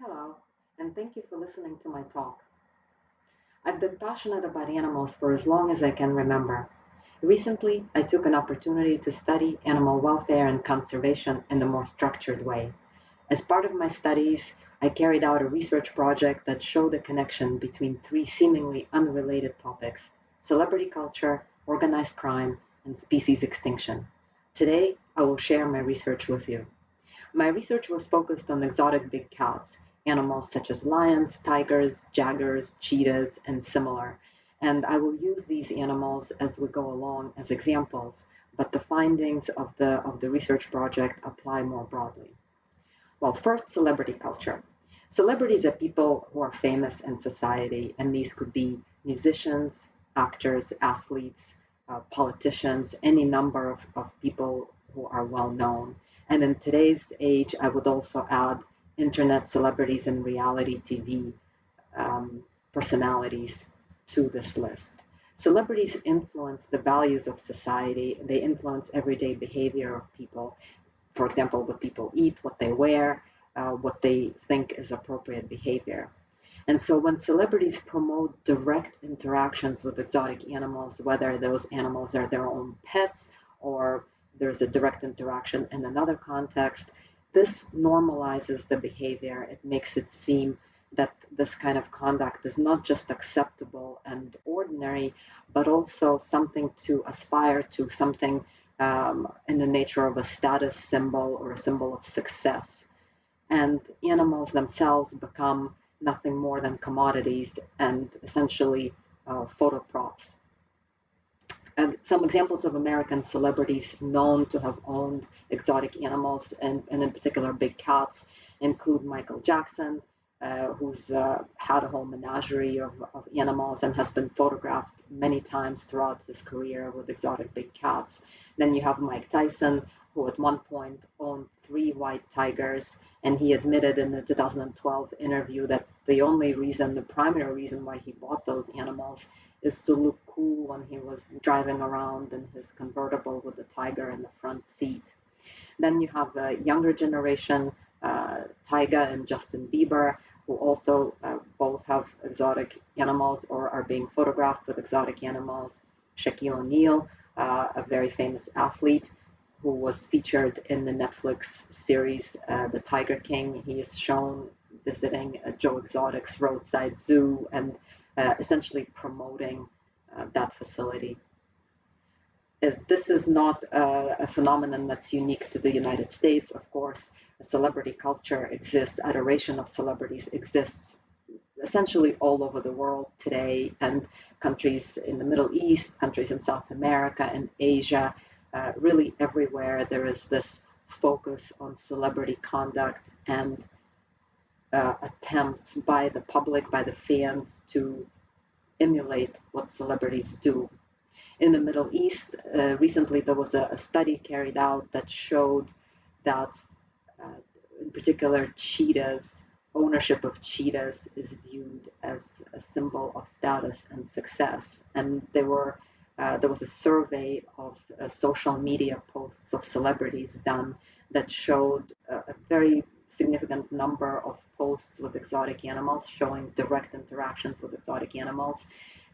Hello, and thank you for listening to my talk. I've been passionate about animals for as long as I can remember. Recently, I took an opportunity to study animal welfare and conservation in a more structured way. As part of my studies, I carried out a research project that showed a connection between three seemingly unrelated topics: celebrity culture, organized crime, and species extinction. Today, I will share my research with you. My research was focused on exotic big cats, animals such as lions, tigers, jaguars, cheetahs, and similar. And I will use these animals as we go along as examples, but the findings of the research project apply more broadly. Well, first, celebrity culture. Celebrities are people who are famous in society, and these could be musicians, actors, athletes, politicians, any number of people who are well known. And in today's age, I would also add internet celebrities and reality TV um, personalities to this list. Celebrities influence the values of society, they influence everyday behavior of people, for example, what people eat, what they wear, what they think is appropriate behavior. And so when celebrities promote direct interactions with exotic animals, whether those animals are their own pets or there's a direct interaction in another context, this normalizes the behavior. It makes it seem that this kind of conduct is not just acceptable and ordinary, but also something to aspire to, something in the nature of a status symbol or a symbol of success. And animals themselves become nothing more than commodities and essentially photo props. Some examples of American celebrities known to have owned exotic animals, and in particular big cats, include Michael Jackson, who's had a whole menagerie of animals and has been photographed many times throughout his career with exotic big cats. Then you have Mike Tyson, who at one point owned three white tigers, and he admitted in the 2012 interview that the primary reason why he bought those animals is to look cool when he was driving around in his convertible with the tiger in the front seat. Then you have a younger generation, Tyga and Justin Bieber, who also both have exotic animals or are being photographed with exotic animals. Shaquille O'Neal, a very famous athlete who was featured in the Netflix series The Tiger King. He is shown visiting Joe Exotic's roadside zoo and essentially promoting that facility. This is not a phenomenon that's unique to the United States. Of course, celebrity culture exists, adoration of celebrities exists essentially all over the world today, and countries in the Middle East, countries in South America and Asia, really everywhere there is this focus on celebrity conduct and attempts by the public, by the fans, to emulate what celebrities do. In the Middle East, recently there was a study carried out that showed that, uh, in particular, cheetahs, ownership of cheetahs is viewed as a symbol of status and success. And there was a survey of social media posts of celebrities done that showed a very significant number of posts with exotic animals, showing direct interactions with exotic animals,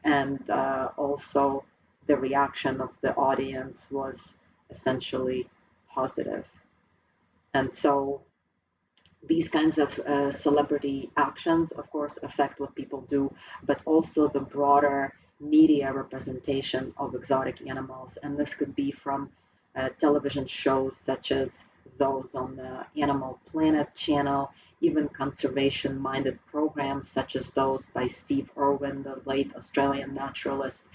and also the reaction of the audience was essentially positive. And so these kinds of celebrity actions, of course, affect what people do, but also the broader media representation of exotic animals. And this could be from television shows such as those on the Animal Planet channel, even conservation minded programs such as those by Steve Irwin, the late Australian naturalist.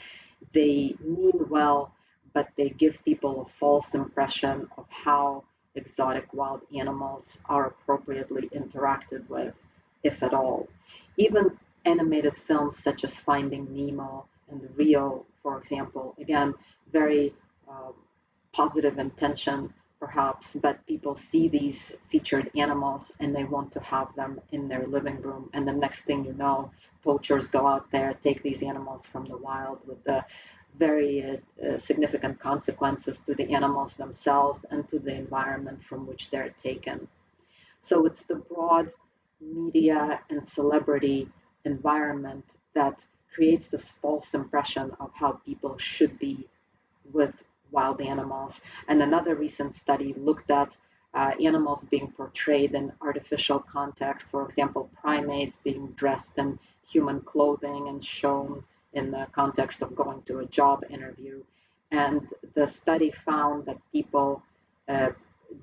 They mean well, but they give people a false impression of how exotic wild animals are appropriately interacted with, if at all. Even animated films such as Finding Nemo and Rio, for example, again, very uh, positive intention perhaps, but people see these featured animals and they want to have them in their living room. And the next thing you know, poachers go out there, take these animals from the wild with the very significant consequences to the animals themselves and to the environment from which they're taken. So it's the broad media and celebrity environment that creates this false impression of how people should be with wild animals. And another recent study looked at animals being portrayed in artificial context, for example, primates being dressed in human clothing and shown in the context of going to a job interview. And the study found that people uh,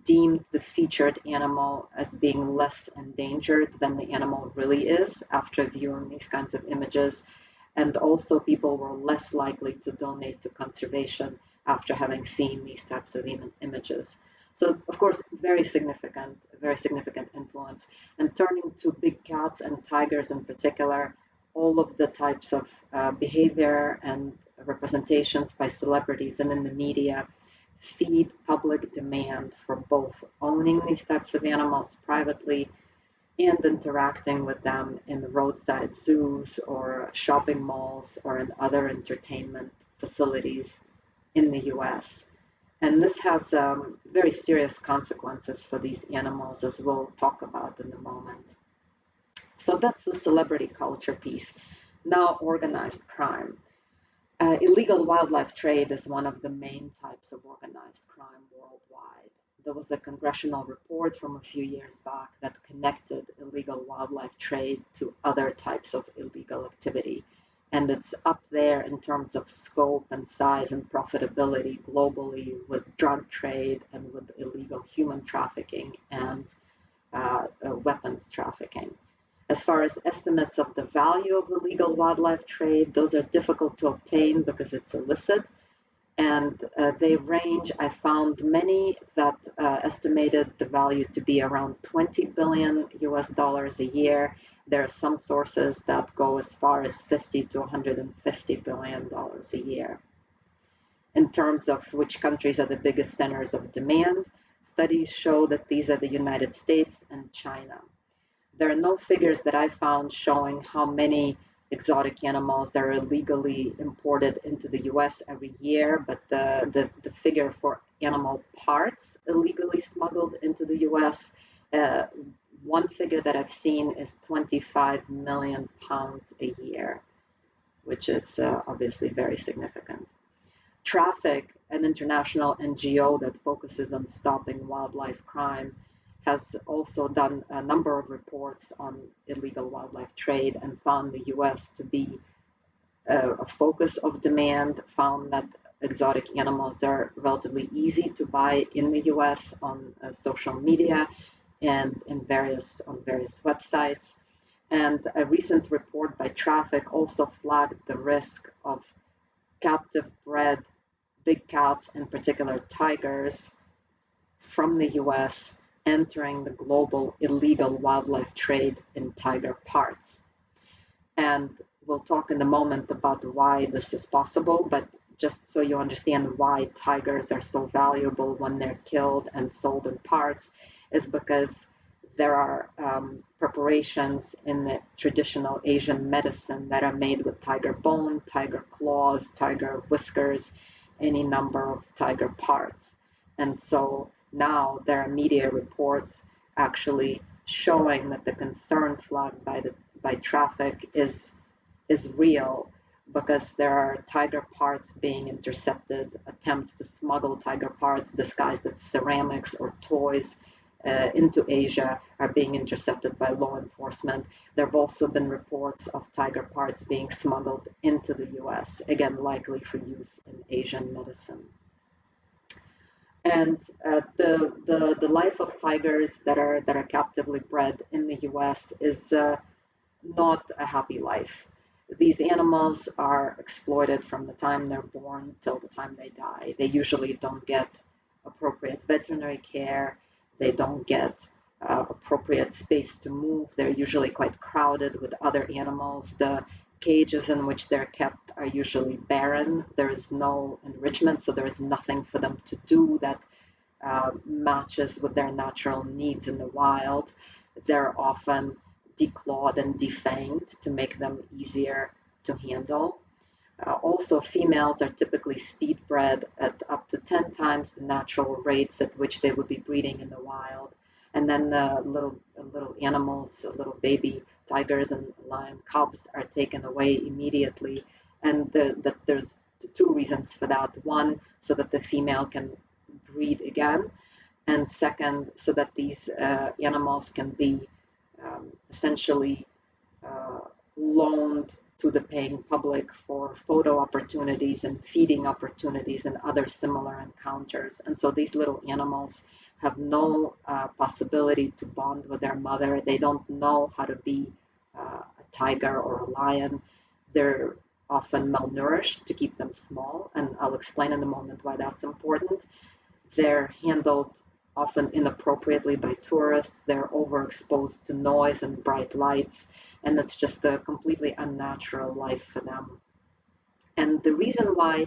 deemed the featured animal as being less endangered than the animal really is after viewing these kinds of images. And also, people were less likely to donate to conservation after having seen these types of images. So, of course, very significant influence. And turning to big cats and tigers in particular, all of the types of behavior and representations by celebrities and in the media feed public demand for both owning these types of animals privately and interacting with them in the roadside zoos or shopping malls or in other entertainment facilities in the US. And this has very serious consequences for these animals, as we'll talk about in a moment. So that's the celebrity culture piece. Now, organized crime. Illegal wildlife trade is one of the main types of organized crime worldwide. There was a congressional report from a few years back that connected illegal wildlife trade to other types of illegal activity. And it's up there in terms of scope and size and profitability globally with drug trade and with illegal human trafficking and weapons trafficking. As far as estimates of the value of illegal wildlife trade, those are difficult to obtain because it's illicit. And they range, I found many that estimated the value to be around 20 billion US dollars a year. There are some sources that go as far as 50 to 150 billion dollars a year. In terms of which countries are the biggest centers of demand, studies show that these are the United States and China. There are no figures that I found showing how many exotic animals are illegally imported into the US every year, but the figure for animal parts illegally smuggled into the US, uh, one figure that I've seen is 25 million pounds a year, which is obviously very significant. Traffic, an international NGO that focuses on stopping wildlife crime, has also done a number of reports on illegal wildlife trade and found the US to be a focus of demand, found that exotic animals are relatively easy to buy in the US on social media and on various websites. And a recent report by Traffic also flagged the risk of captive bred big cats, in particular tigers, from the US entering the global illegal wildlife trade in tiger parts. And we'll talk in a moment about why this is possible, but just so you understand why tigers are so valuable when they're killed and sold in parts, is because there are preparations in the traditional Asian medicine that are made with tiger bone, tiger claws, tiger whiskers, any number of tiger parts. And so now there are media reports actually showing that the concern flagged by Traffic is real because there are tiger parts being intercepted, attempts to smuggle tiger parts disguised as ceramics or toys into Asia are being intercepted by law enforcement. There have also been reports of tiger parts being smuggled into the US, again, likely for use in Asian medicine. And the life of tigers that are captively bred in the US is not a happy life. These animals are exploited from the time they're born till the time they die. They usually don't get appropriate veterinary care. They don't get appropriate space to move. They're usually quite crowded with other animals. The cages in which they're kept are usually barren. There is no enrichment, so there is nothing for them to do that matches with their natural needs in the wild. They're often declawed and defanged to make them easier to handle. Also, females are typically speed bred at up to 10 times the natural rates at which they would be breeding in the wild. And then the little little animals, little baby tigers and lion cubs are taken away immediately. And that there's two reasons for that. One, so that the female can breed again, and second, so that these animals can be essentially uh, loaned to the paying public for photo opportunities and feeding opportunities and other similar encounters. And so these little animals have no possibility to bond with their mother. They don't know how to be a tiger or a lion. They're often malnourished to keep them small, and I'll explain in a moment why that's important. They're handled often inappropriately by tourists. They're overexposed to noise and bright lights, and it's just a completely unnatural life for them. And the reason why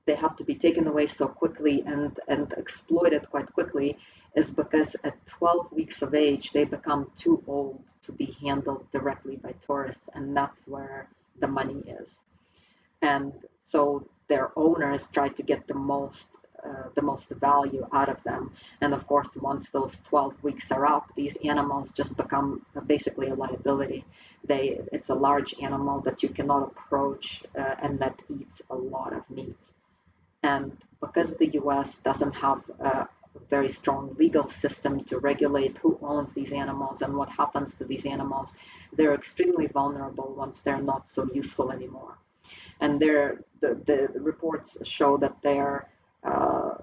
they have to be taken away so quickly and exploited quite quickly is because at 12 weeks of age, they become too old to be handled directly by tourists, and that's where the money is. And so their owners try to get the most value out of them. And of course, once those 12 weeks are up, these animals just become basically a liability. It's a large animal that you cannot approach and that eats a lot of meat. And because the US doesn't have a very strong legal system to regulate who owns these animals and what happens to these animals, they're extremely vulnerable once they're not so useful anymore. And the reports show that they're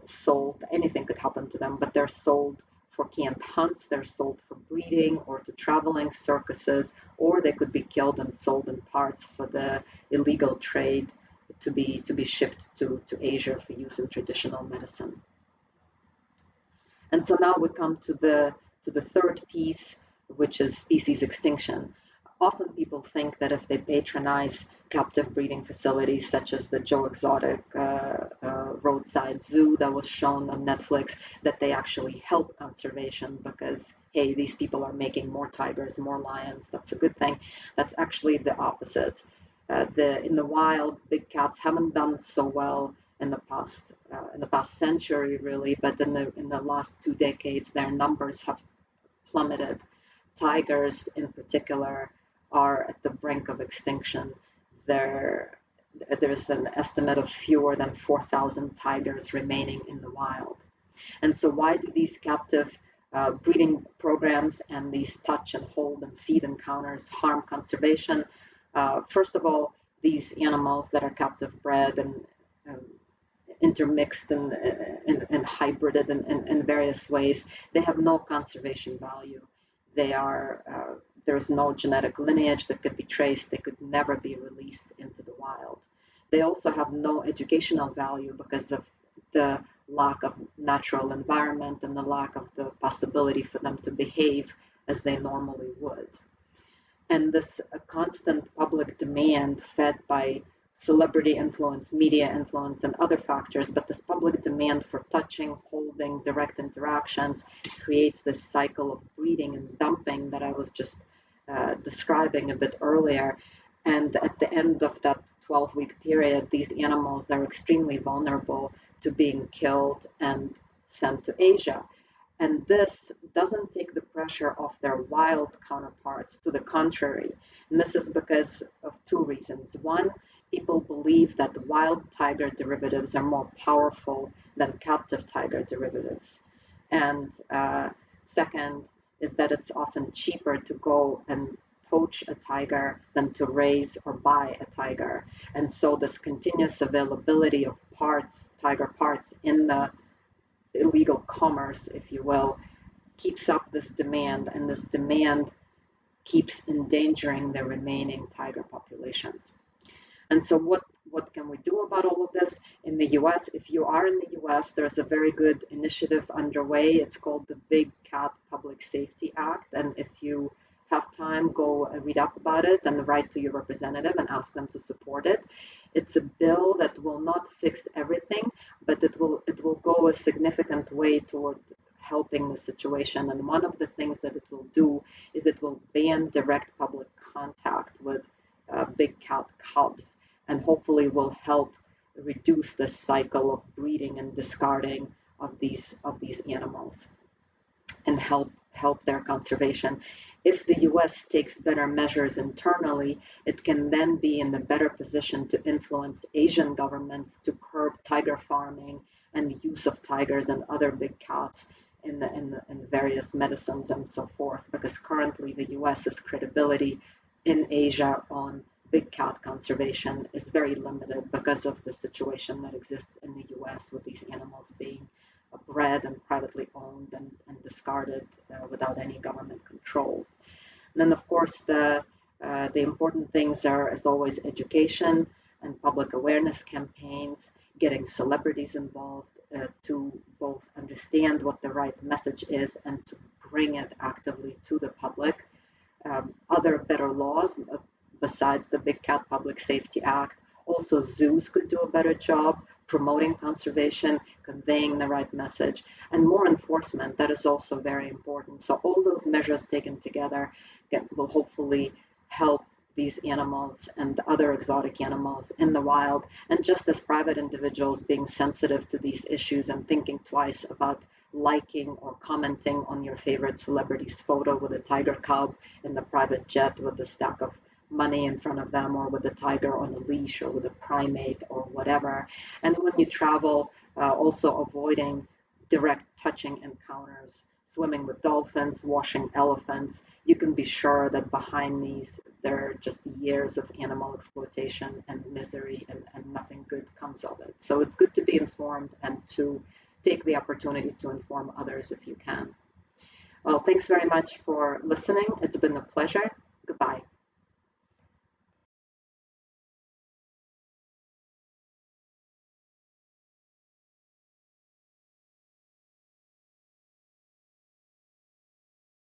sold. Anything could happen to them, but they're sold for canned hunts. They're sold for breeding or to traveling circuses, or they could be killed and sold in parts for the illegal trade to be shipped to Asia for use in traditional medicine. And so now we come to the third piece, which is species extinction. Often people think that if they patronize captive breeding facilities such as the Joe Exotic roadside zoo that was shown on Netflix, that they actually help conservation because, hey, these people are making more tigers, more lions. That's a good thing. That's actually the opposite. In the wild, big cats haven't done so well in the past century, really, but in the last 2 decades, their numbers have plummeted. Tigers, in particular, are at the brink of extinction. There's an estimate of fewer than 4,000 tigers remaining in the wild. And so, why do these captive breeding programs and these touch and hold and feed encounters harm conservation? First of all, these animals that are captive bred and intermixed and hybrided in various ways, they have no conservation value. There's no genetic lineage that could be traced. They could never be released into the wild. They also have no educational value because of the lack of natural environment and the lack of the possibility for them to behave as they normally would. And this constant public demand fed by celebrity influence, media influence, and other factors, but this public demand for touching, holding, direct interactions creates this cycle of breeding and dumping that I was just describing a bit earlier. And at the end of that 12-week period, these animals are extremely vulnerable to being killed and sent to Asia. And this doesn't take the pressure off their wild counterparts, to the contrary. And this is because of two reasons. One, people believe that wild tiger derivatives are more powerful than captive tiger derivatives. And second is that it's often cheaper to go and poach a tiger than to raise or buy a tiger. And so this continuous availability of parts, tiger parts in the illegal commerce, if you will, keeps up this demand, and this demand keeps endangering the remaining tiger populations. And so what can we do about all of this? In the US, if you are in the US, there's a very good initiative underway. It's called the Big Cat Public Safety Act. And if you have time, go read up about it and write to your representative and ask them to support it. It's a bill that will not fix everything, but it will go a significant way toward helping the situation. And one of the things that it will do is it will ban direct public contact with big cat cubs, and hopefully will help reduce this cycle of breeding and discarding of these animals, and help help their conservation. If the US takes better measures internally, it can then be in the better position to influence Asian governments to curb tiger farming and the use of tigers and other big cats in various medicines and so forth, because currently the US's credibility in Asia on big cat conservation is very limited because of the situation that exists in the US with these animals being bred and privately owned and discarded without any government controls. And then, of course, the important things are, as always, education and public awareness campaigns, getting celebrities involved to both understand what the right message is and to bring it actively to the public. Other better laws besides the Big Cat Public Safety Act. Also, zoos could do a better job promoting conservation, conveying the right message, and more enforcement. That is also very important. So all those measures taken together will hopefully help these animals and other exotic animals in the wild. And just as private individuals being sensitive to these issues and thinking twice about liking or commenting on your favorite celebrity's photo with a tiger cub in the private jet with a stack of money in front of them, or with a tiger on a leash, or with a primate, or whatever. And when you travel, also avoiding direct touching encounters, swimming with dolphins, washing elephants. You can be sure that behind these, there are just years of animal exploitation and misery, and nothing good comes of it. So it's good to be informed and to take the opportunity to inform others if you can. Well, thanks very much for listening. It's been a pleasure. Goodbye.